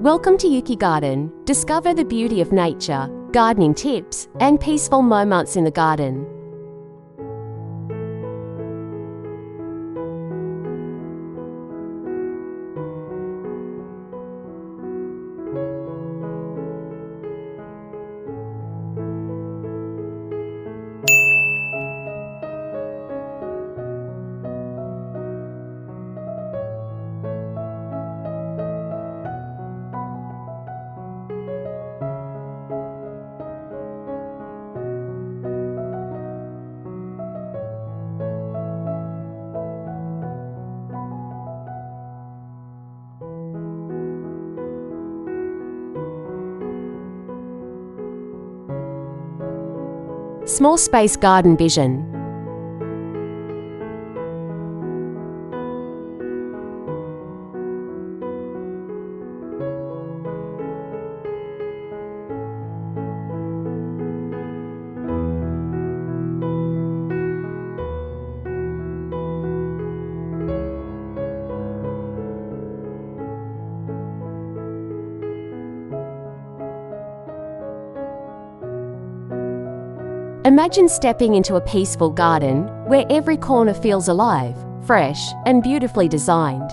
Welcome to Yuki Garden. Discover the beauty of nature, gardening tips, and peaceful moments in the garden. Small space garden vision. Imagine stepping into a peaceful garden where every corner feels alive, fresh, and beautifully designed.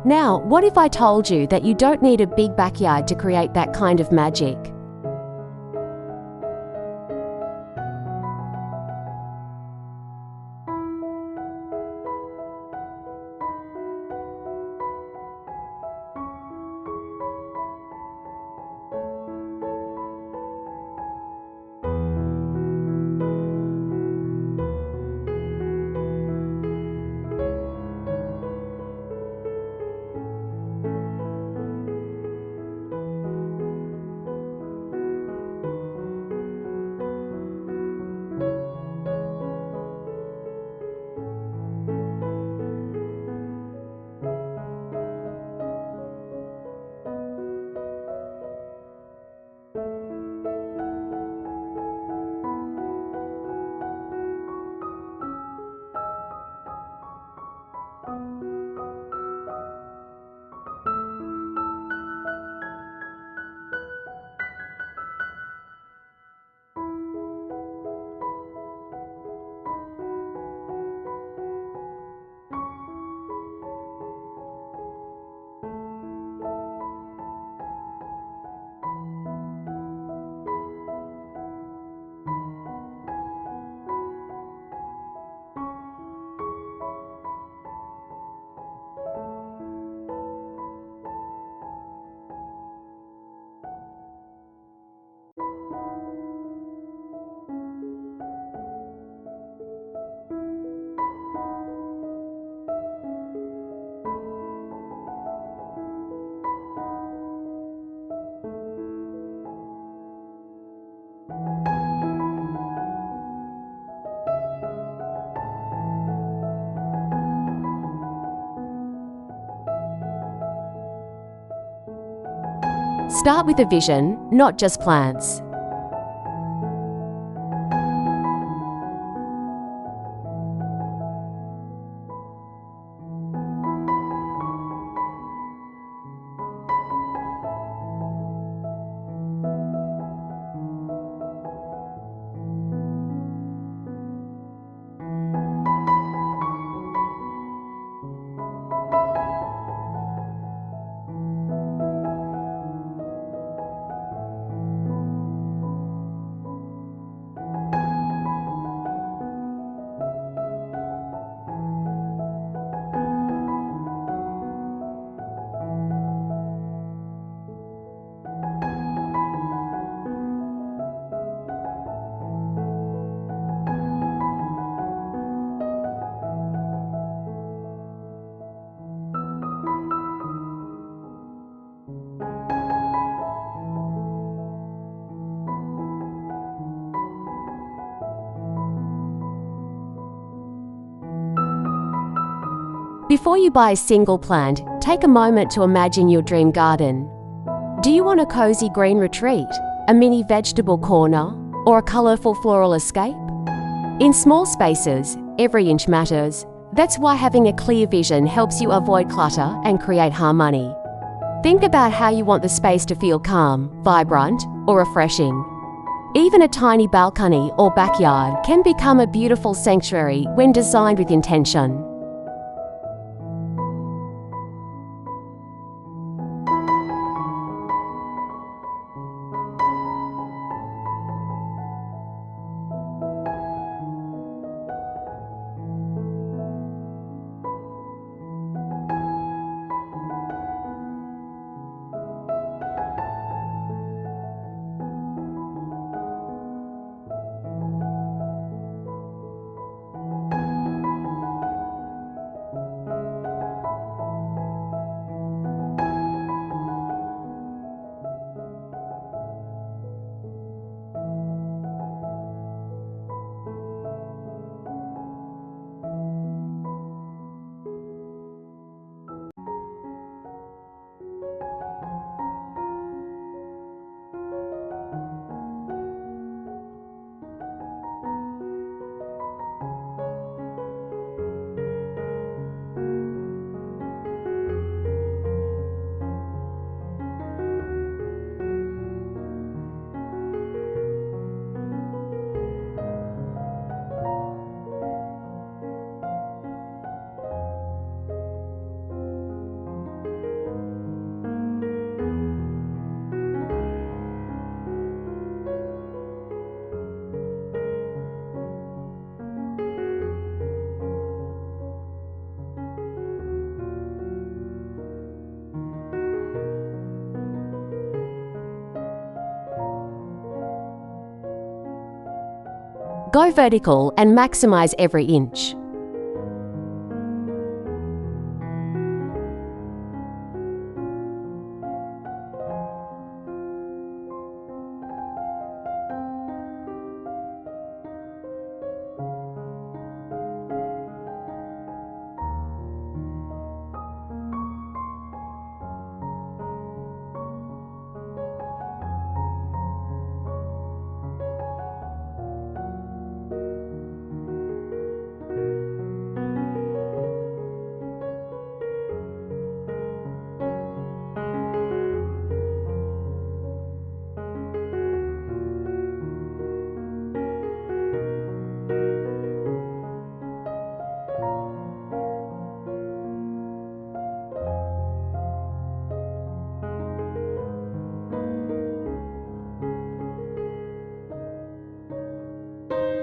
Now, what if I told you that you don't need a big backyard to create that kind of magic? Start with a vision, not just plants. Before you buy a single plant, take a moment to imagine your dream garden. Do you want a cozy green retreat, a mini vegetable corner, or a colourful floral escape? In small spaces, every inch matters. That's why having a clear vision helps you avoid clutter and create harmony. Think about how you want the space to feel calm, vibrant, or refreshing. Even a tiny balcony or backyard can become a beautiful sanctuary when designed with intention. Go vertical and maximize every inch.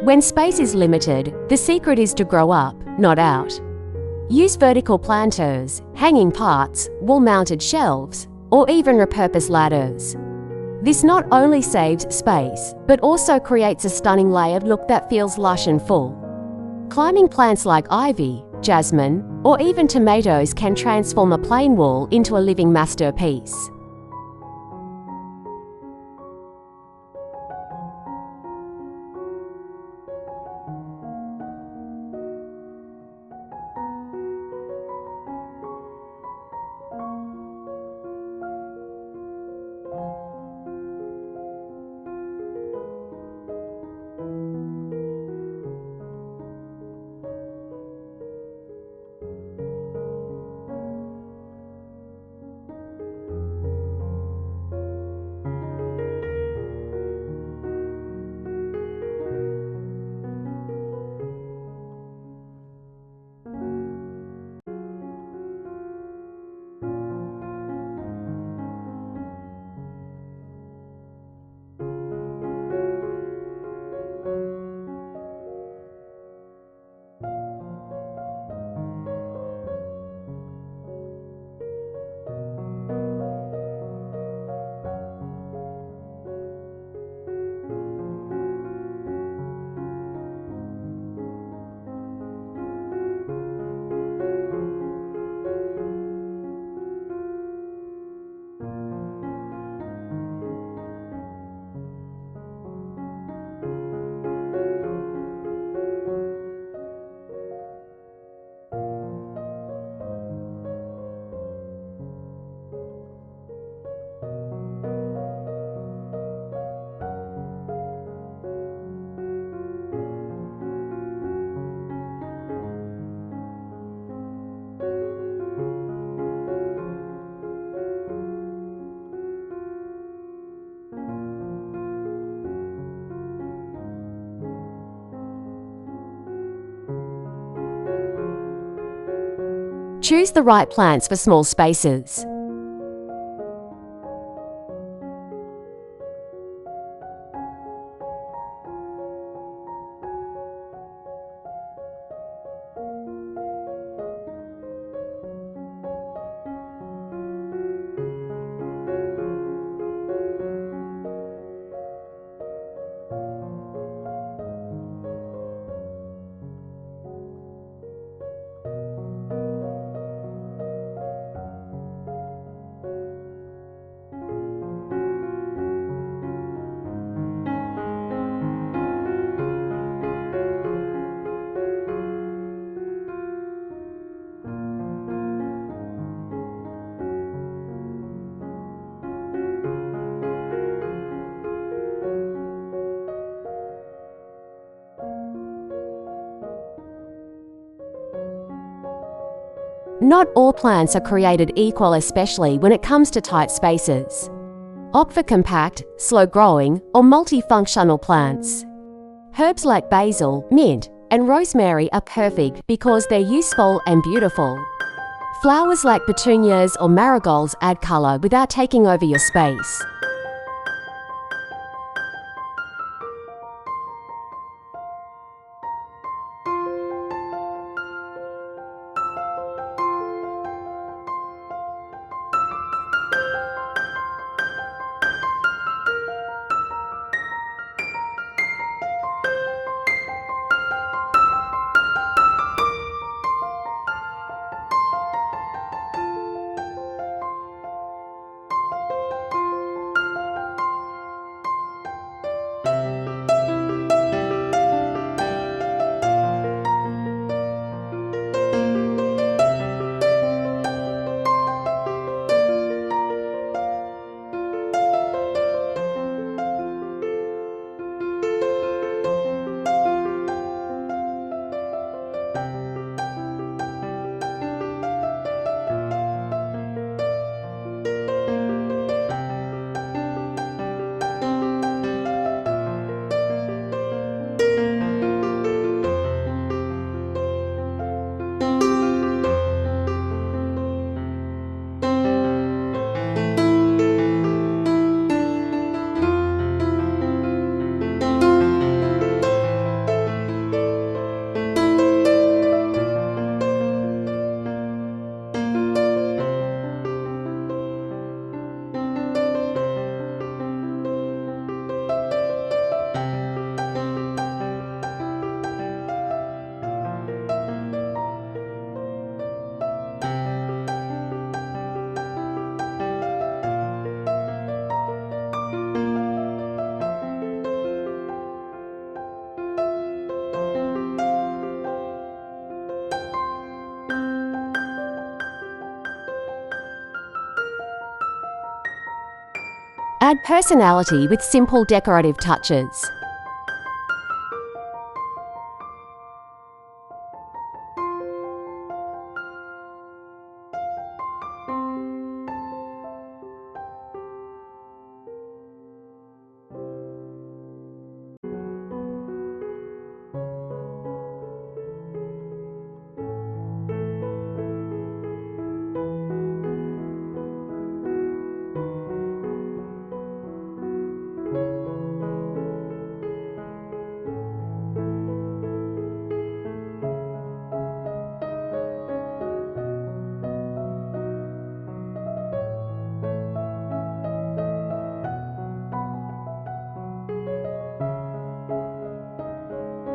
When space is limited, the secret is to grow up, not out. Use vertical planters, hanging parts, wall-mounted shelves, or even repurpose ladders. This not only saves space, but also creates a stunning layered look that feels lush and full. Climbing plants like ivy, jasmine, or even tomatoes can transform a plain wall into a living masterpiece. Choose the right plants for small spaces. Not all plants are created equal, especially when it comes to tight spaces. Opt for compact, slow-growing, or multifunctional plants. Herbs like basil, mint, and rosemary are perfect because they're useful and beautiful. Flowers like petunias or marigolds add color without taking over your space. Add personality with simple decorative touches.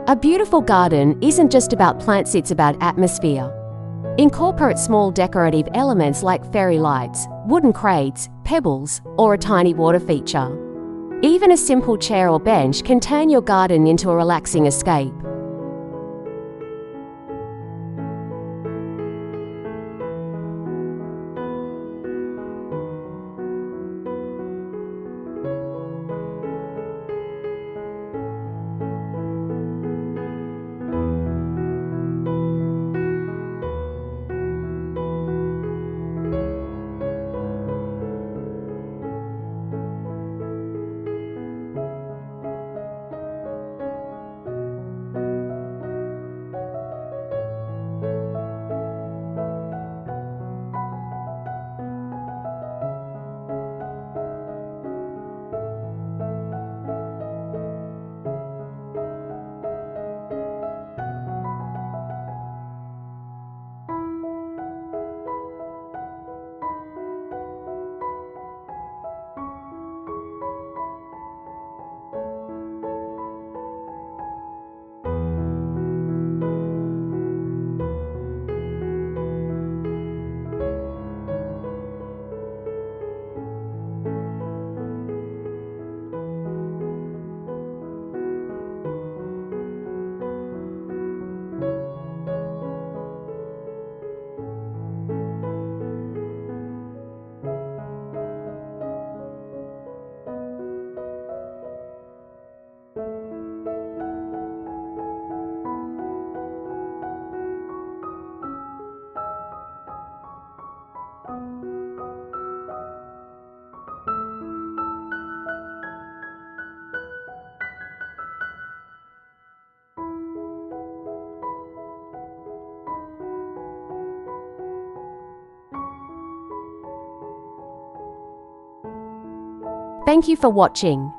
A beautiful garden isn't just about plants, it's about atmosphere. Incorporate small decorative elements like fairy lights, wooden crates, pebbles, or a tiny water feature. Even a simple chair or bench can turn your garden into a relaxing escape. Thank you for watching.